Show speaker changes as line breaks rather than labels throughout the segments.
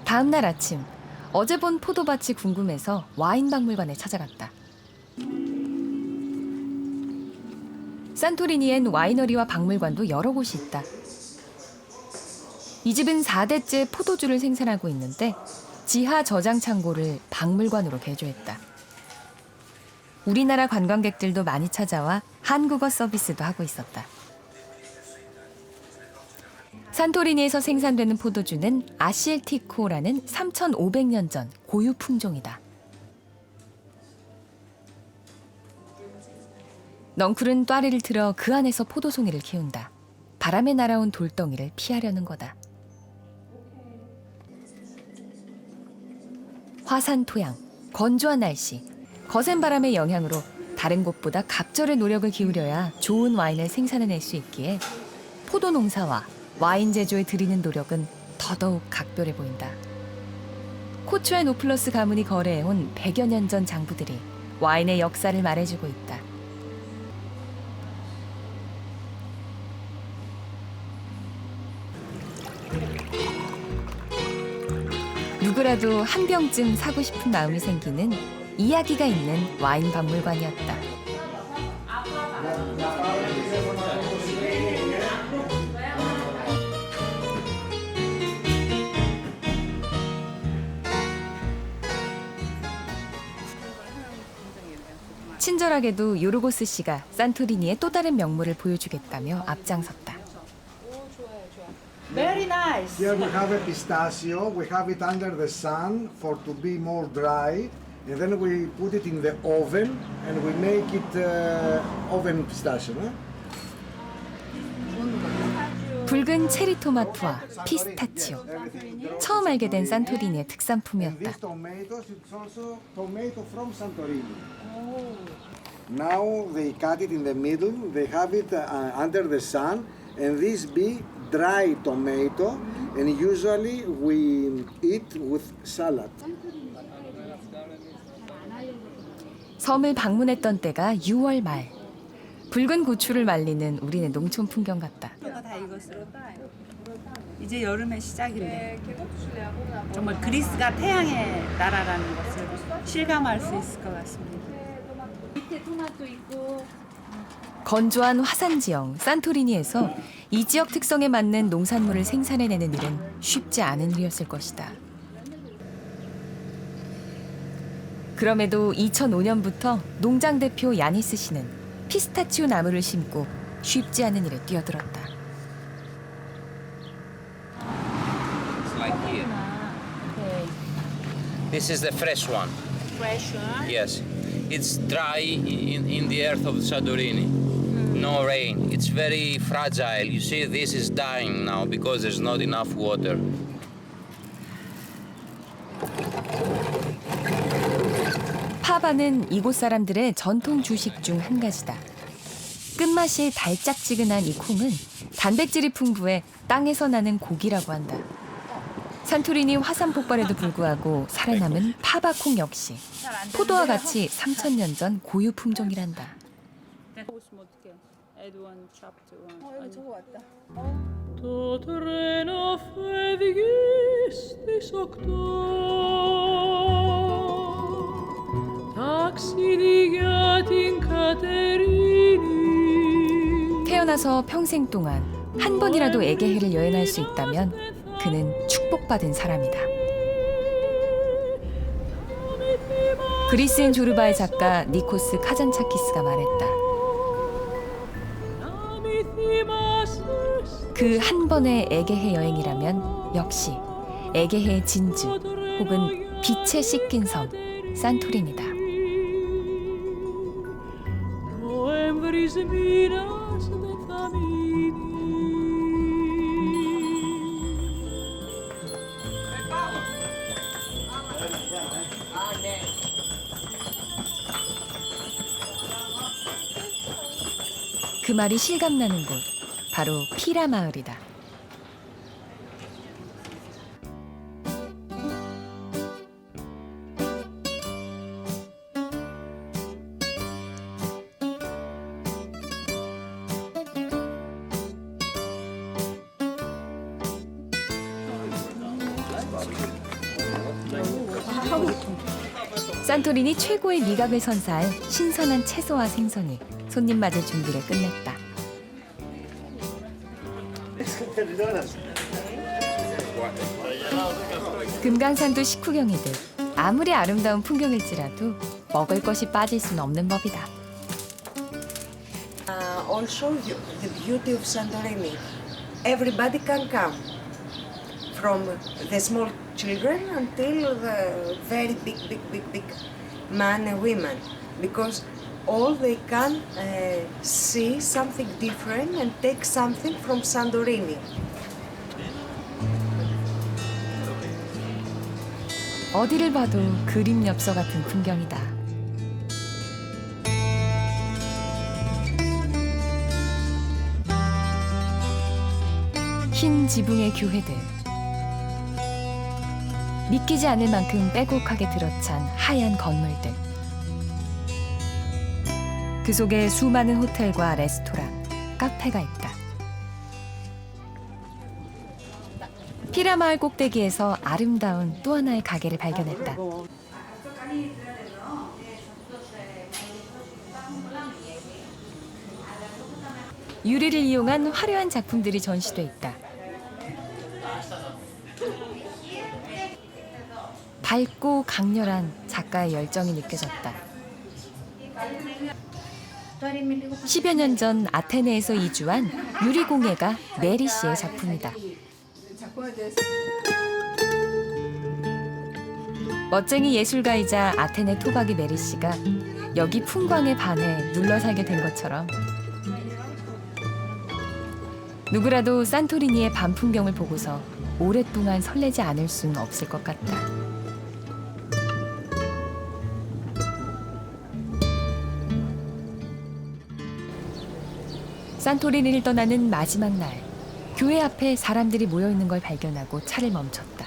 다음 날 아침, 어제 본 포도밭이 궁금해서 와인 박물관에 찾아갔다. 산토리니엔 와이너리와 박물관도 여러 곳이 있다. 이 집은 4대째 포도주를 생산하고 있는데 지하 저장 창고를 박물관으로 개조했다. 우리나라 관광객들도 많이 찾아와 한국어 서비스도 하고 있었다. 산토리니에서 생산되는 포도주는 아실티코라는 3,500년 전 고유 품종이다. 넝쿨은 또아리를 틀어 그 안에서 포도송이를 키운다. 바람에 날아온 돌덩이를 피하려는 거다. 화산 토양, 건조한 날씨, 거센 바람의 영향으로 다른 곳보다 갑절의 노력을 기울여야 좋은 와인을 생산해낼 수 있기에 포도 농사와 와인 제조에 들이는 노력은 더더욱 각별해 보인다. 코츠와 노플러스 가문이 거래해온 100여 년 전 장부들이 와인의 역사를 말해주고 있다. 누구라도 한 병쯤 사고 싶은 마음이 생기는 이야기가 있는 와인 박물관이었다. 친절하게도 요르고스 씨가 산토리니의 또 다른 명물을 보여주겠다며 앞장섰다.
Very nice.
Here we have a pistachio. We have it under the sun for to be more dry, and then we put it in the oven and we make it oven pistachio. No?
붉은 체리 토마토와 피스타치오. 처음 알게 된 산토리니의 특산품이었다.
These tomatoes, it's also tomato from Santorini. Now they cut it in the middle. They have it under the sun, and this be dry tomato, and usually we eat with salad.
섬을 방문했던 때가 6월 말. 붉은 고추를 말리는 우리네 농촌 풍경 같다.
다 익었어요. 이제 여름의 시작인데 정말 그리스가 태양의 나라라는 것을 실감할 수 있을 것 같습니다. 밑에 토마토 있고
건조한 화산 지형 산토리니에서 이 지역 특성에 맞는 농산물을 생산해내는 일은 쉽지 않은 일이었을 것이다. 그럼에도 2005년부터 농장 대표 야니스 씨는 피스타치오 나무를 심고 쉽지 않은 일에 뛰어들었다.
It's like here. This is the fresh one.
fresh one.
Yes. It's dry in the earth of Santorini. No rain. It's very fragile. You see, this is dying now because there's not enough water.
파바는 이곳 사람들의 전통 주식 중 한 가지다. 끝맛이 달짝지근한 이 콩은 단백질이 풍부해 땅에서 나는 고기라고 한다. 산토리니 화산 폭발에도 불구하고 살아남은 파바콩 역시 포도와 같이 3,000년 전 고유 품종이란다.
보시면 어떡해요? Add one, chapter one.
여기 저거 왔다.
Tot reno fedigis octo taxidigatin Caterini.
태어나서 평생 동안 한 번이라도 에게해를 여행할 수 있다면 그는 축복받은 사람이다. 그리스인 조르바의 작가 니코스 카잔차키스가 말했다. 그 한 번의 에게해 여행이라면 역시 에게해의 진주 혹은 빛에 씻긴 섬 산토리니다.
Noembris miras de famiglia.
그 말이 실감나는 곳, 바로 피라 마을이다. 산토리니 최고의 미각을 선사할 신선한 채소와 생선이 손님 맞을 준비를 끝냈다. 금강산도 식후경이듯 아무리 아름다운 풍경일지라도 먹을 것이 빠질 순 없는 법이다.
Also, the beauty of Santorini. Everybody can come, from the small children until the very big men and women, because all they can see something different and take something from Santorini.
어디를 봐도 그림 엽서 같은 풍경이다. 흰 지붕의 교회들, 믿기지 않을 만큼 빼곡하게 들어찬 하얀 건물들, 그 속에 수많은 호텔과 레스토랑, 카페가 있다. 피라마을 꼭대기에서 아름다운 또 하나의 가게를 발견했다. 유리를 이용한 화려한 작품들이 전시돼 있다. 밝고 강렬한 작가의 열정이 느껴졌다. 10여 년 전 아테네에서 이주한 유리공예가 메리 씨의 작품이다. 멋쟁이 예술가이자 아테네 토박이 메리 씨가 여기 풍광에 반해 눌러 살게 된 것처럼 누구라도 산토리니의 밤 풍경을 보고서 오랫동안 설레지 않을 수는 없을 것 같다. 산토리니를 떠나는 마지막 날, 교회 앞에 사람들이 모여 있는 걸 발견하고 차를 멈췄다.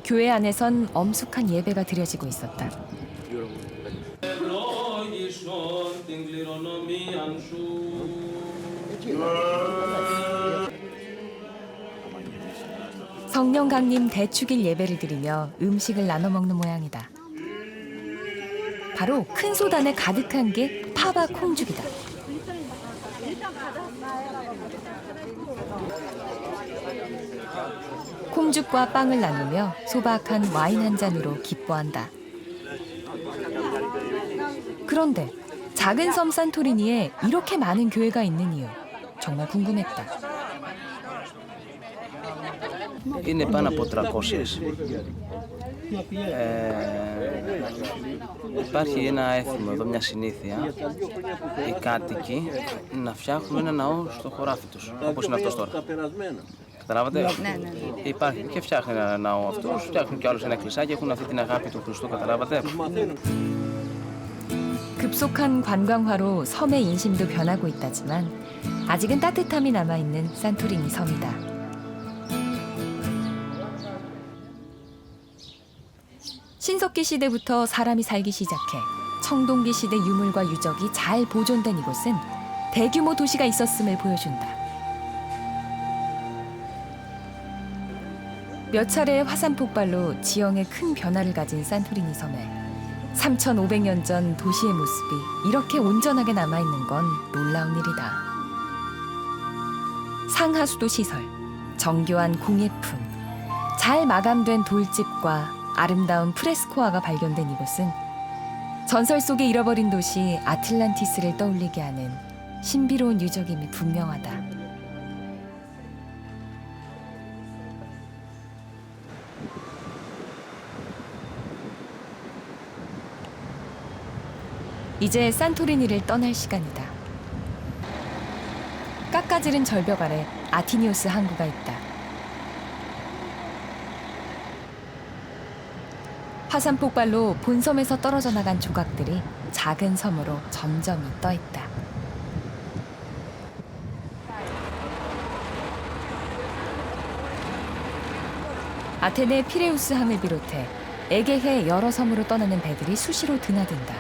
교회 안에선 엄숙한 예배가 드려지고 있었다. 성령 강림 대축일 예배를 드리며 음식을 나눠 먹는 모양이다. 바로 큰 솥 안에 가득한 게 파바 콩죽이다. 콩죽과 빵을 나누며 소박한 와인 한 잔으로 기뻐한다. 그런데 작은 섬 산토리니에 이렇게 많은 교회가 있는 이유 정말 궁금했다.
Είναι πάνω από 300. Υπάρχει ένα έθιμο εδώ, μια συνήθεια. Οι κάτοικοι να φτιάχνουν ένα ναό στο χωράφι τους, όπως είναι αυτός τώρα. Καταλάβατε? Ναι. Υπάρχει και φτιάχνει ένα ναό αυτός, φτιάχνουν κι άλλους ένα εκκλησάκι, έχουν αυτή την αγάπη του Χριστού, καταλάβατε?
급속한 관광화로 섬의 인심도 변하고 있다지만 아직은 따뜻함이 남아있는 산토리니 섬이다. 신석기 시대부터 사람이 살기 시작해 청동기 시대 유물과 유적이 잘 보존된 이곳은 대규모 도시가 있었음을 보여준다. 몇 차례의 화산 폭발로 지형에 큰 변화를 가진 산토리니 섬에 3,500년 전 도시의 모습이 이렇게 온전하게 남아있는 건 놀라운 일이다. 상하수도 시설, 정교한 공예품, 잘 마감된 돌집과 아름다운 프레스코아가 발견된 이곳은 전설 속의 잃어버린 도시 아틀란티스를 떠올리게 하는 신비로운 유적임이 분명하다. 이제 산토리니를 떠날 시간이다. 깎아지른 절벽 아래 아티니오스 항구가 있다. 화산 폭발로 본섬에서 떨어져 나간 조각들이 작은 섬으로 점점이 떠 있다. 아테네 피레우스 항을 비롯해 에게해 여러 섬으로 떠나는 배들이 수시로 드나든다.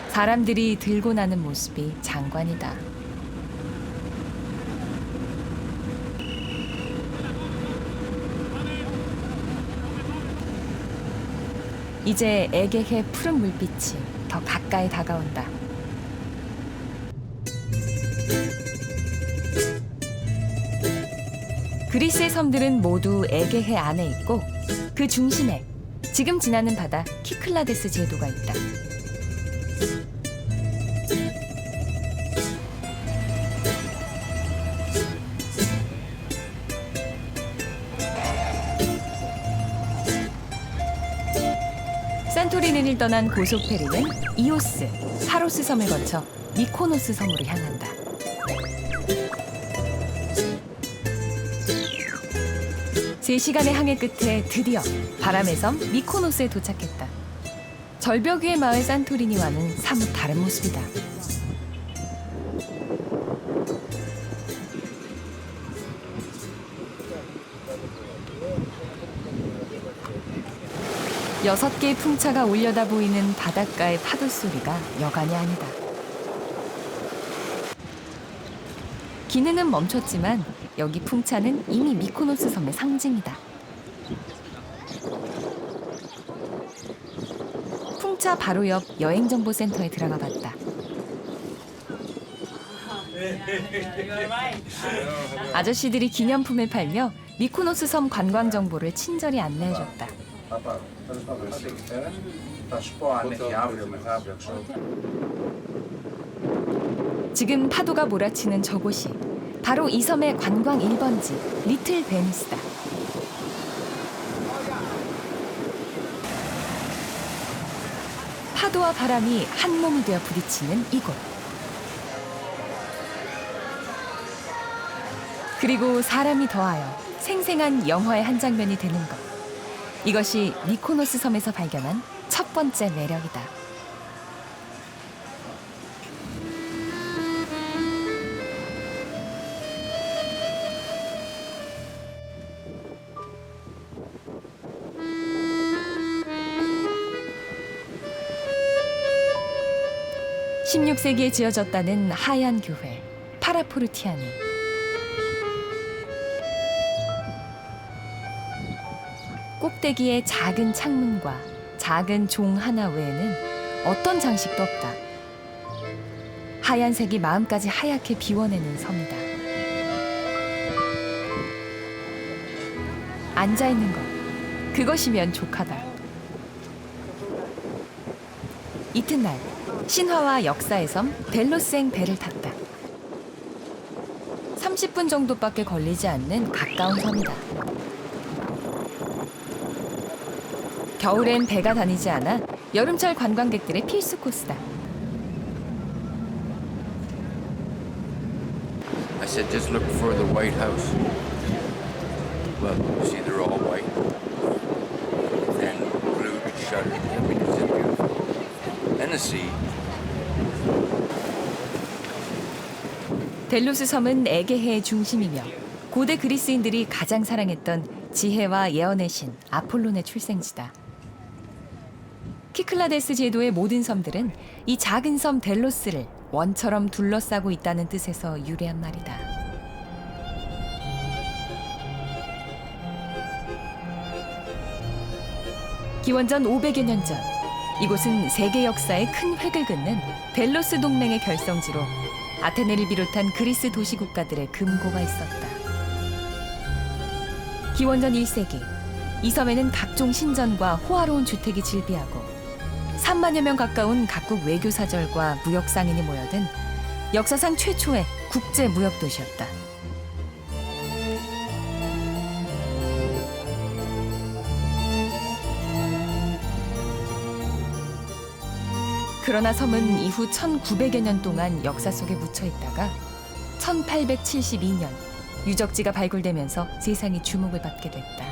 사람들이 들고 나는 모습이 장관이다. 이제 에게해 푸른 물빛이 더 가까이 다가온다. 그리스의 섬들은 모두 에게해 안에 있고 그 중심에 지금 지나는 바다 키클라데스 제도가 있다. 산토리니를 떠난 고속페리는 이오스, 파로스 섬을 거쳐 미코노스 섬으로 향한다. 세 시간의 항해 끝에 드디어 바람의 섬 미코노스에 도착했다. 절벽 위의 마을 산토리니와는 사뭇 다른 모습이다. 여섯 개의 풍차가 올려다 보이는 바닷가의 파도 소리가 여간이 아니다. 기능은 멈췄지만 여기 풍차는 이미 미코노스 섬의 상징이다. 풍차 바로 옆 여행정보센터에 들어가 봤다. 아저씨들이 기념품을 팔며 미코노스 섬 관광 정보를 친절히 안내해줬다. 지금 파도가 몰아치는 저곳이 바로 이 섬의 관광 1번지 리틀 베니스다. 파도와 바람이 한 몸이 되어 부딪히는 이곳. 그리고 사람이 더하여 생생한 영화의 한 장면이 되는 것. 이것이 미코노스 섬에서 발견한 첫 번째 매력이다. (16세기에) 지어졌다는 하얀 교회 파라포르티아니. 꼭대기에 작은 창문과 작은 종 하나 외에는 어떤 장식도 없다. 하얀색이 마음까지 하얗게 비워내는 섬이다. 앉아있는 것, 그것이면 족하다. 이튿날 신화와 역사의 섬 델로스행 배를 탔다. 30분 정도밖에 걸리지 않는 가까운 섬이다. 겨울엔 배가 다니지 않아 여름철 관광객들의 필수 코스다.
I said, just look for the White House. Well, you see, they're all white. And blue shutters. I mean, it's just beautiful. And the sea.
델로스 섬은 에게해의 중심이며 고대 그리스인들이 가장 사랑했던 지혜와 예언의 신 아폴론의 출생지다. 키클라데스 제도의 모든 섬들은 이 작은 섬 델로스를 원처럼 둘러싸고 있다는 뜻에서 유래한 말이다. 기원전 500여 년 전, 이곳은 세계 역사에 큰 획을 긋는 델로스 동맹의 결성지로 아테네를 비롯한 그리스 도시 국가들의 금고가 있었다. 기원전 1세기, 이 섬에는 각종 신전과 호화로운 주택이 즐비하고 3만여 명 가까운 각국 외교사절과 무역상인이 모여든 역사상 최초의 국제 무역 도시였다. 그러나 섬은 이후 1900여 년 동안 역사 속에 묻혀 있다가 1872년 유적지가 발굴되면서 세상이 주목을 받게 됐다.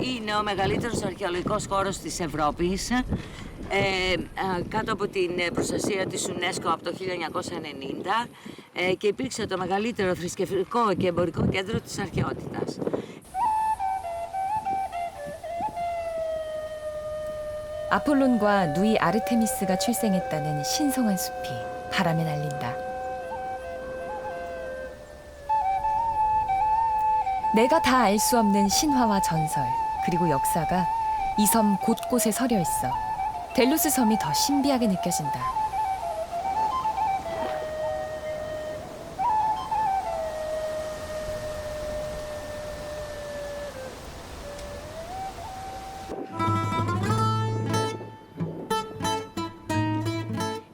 Είναι ο μεγαλύτερος αρχαιολογικός χώρος της Ευρώπης, κάτω από την προστασία της UNESCO από το 1990 και υπήρξε το μεγαλύτερο θρησκευτικό και εμπορικό κέντρο της αρχαιότητας.
아폴론과 누이 아르테미스가 출생했다는 신성한 숲이 바람에 날린다. 내가 다 알 수 없는 신화와 전설, 그리고 역사가 이 섬 곳곳에 서려 있어 델로스 섬이 더 신비하게 느껴진다.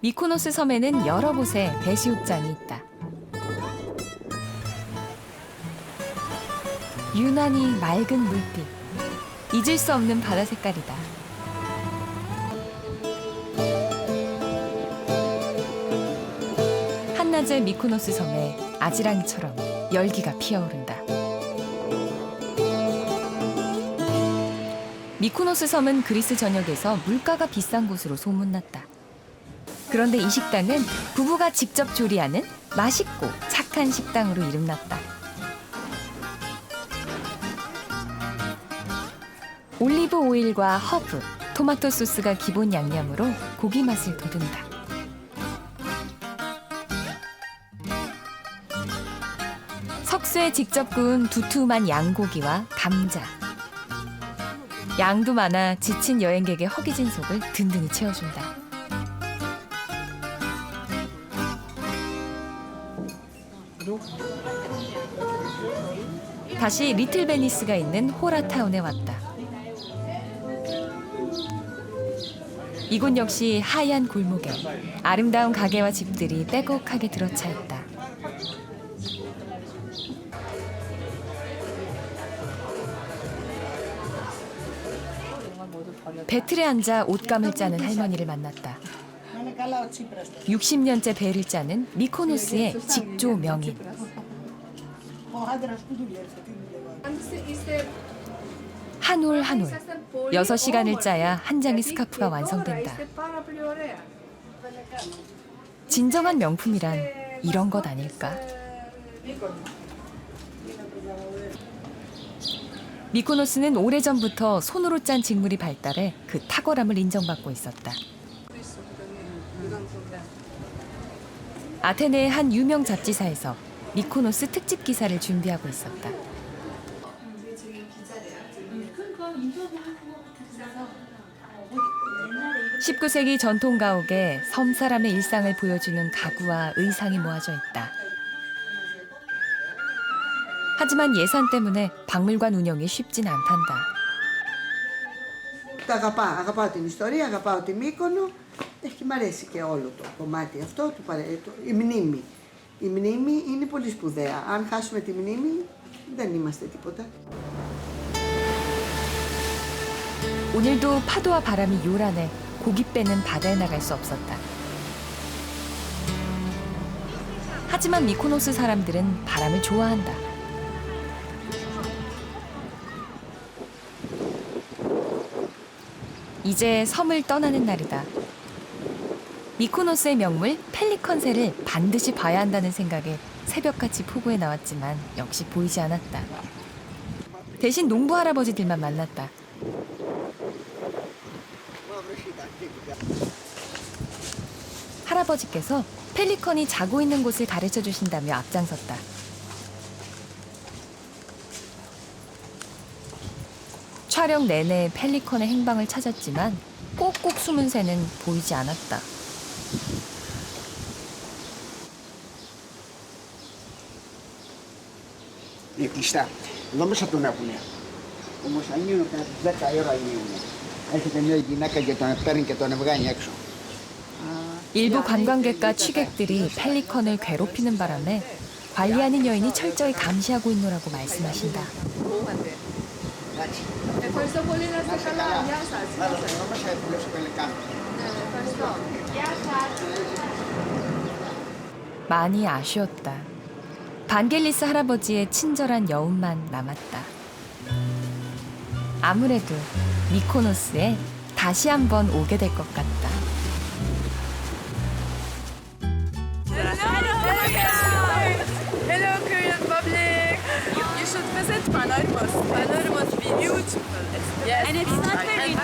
미코노스 섬에는 여러 곳에 해수욕장이 있다. 유난히 맑은 물빛, 잊을 수 없는 바다 색깔이다. 한낮의 미코노스 섬에 아지랑이처럼 열기가 피어오른다. 미코노스 섬은 그리스 전역에서 물가가 비싼 곳으로 소문났다. 그런데 이 식당은 부부가 직접 조리하는 맛있고 착한 식당으로 이름났다. 올리브 오일과 허브, 토마토 소스가 기본 양념으로 고기 맛을 돋운다. 석쇠에 직접 구운 두툼한 양고기와 감자. 양도 많아 지친 여행객의 허기진 속을 든든히 채워준다. 다시 리틀 베니스가 있는 호라타운에 왔다. 이곳 역시 하얀 골목에 아름다운 가게와 집들이 빼곡하게 들어차 있다. 배틀에 앉아 옷감을 짜는 할머니를 만났다. 60년째 배를 짜는 미코노스의 직조 명인. 한 올 한 올, 6시간을 짜야 한 장의 스카프가 완성된다. 진정한 명품이란 이런 것 아닐까? 미코노스는 오래전부터 손으로 짠 직물이 발달해 그 탁월함을 인정받고 있었다. 아테네의 한 유명 잡지사에서 미코노스 특집 기사를 준비하고 있었다. 19세기 전통 가옥에 섬 사람의 일상을 보여주는 가구와 의상이 모아져 있다. 하지만 예산 때문에 박물관 운영이 쉽진 않단다.
Αγαπάω την ιστορία, αγαπάω τη Μύκονο και μ' αρέσει και όλο το κομμάτι αυτό, η μνήμη. Η μνήμη είναι πολύ σπουδαία. Αν χάσουμε τη μνήμη δεν είμαστε τίποτα.
오늘도 파도와 바람이 요란해 고기 빼는 바다에 나갈 수 없었다. 하지만 미코노스 사람들은 바람을 좋아한다. 이제 섬을 떠나는 날이다. 미코노스의 명물 펠리컨새를 반드시 봐야 한다는 생각에 새벽같이 포구에 나왔지만 역시 보이지 않았다. 대신 농부 할아버지들만 만났다. 할아버지께서 펠리컨이 자고 있는 곳을 가르쳐 주신다며 앞장섰다. 촬영 내내 펠리컨의 행방을 찾았지만 꼭꼭 숨은 새는 보이지 않았다.
Είναι κλειστά. Εδώ μέσα τον έχουνε. Όμως ανοίγουν κάτι 10 ώρα ανοίγουν. Έρχεται μια γυναίκα και τον παίρνει και τον βγάνει έξω.
일부 관광객과 취객들이 펠리컨을 괴롭히는 바람에 관리하는 여인이 철저히 감시하고 있노라고 말씀하신다. 많이 아쉬웠다. 반겔리스 할아버지의 친절한 여운만 남았다. 아무래도 미코노스에 다시 한번 오게 될 것 같다.
Hello Korean public! You should visit Panormos. Panormos be beautiful. Yes. And it's not very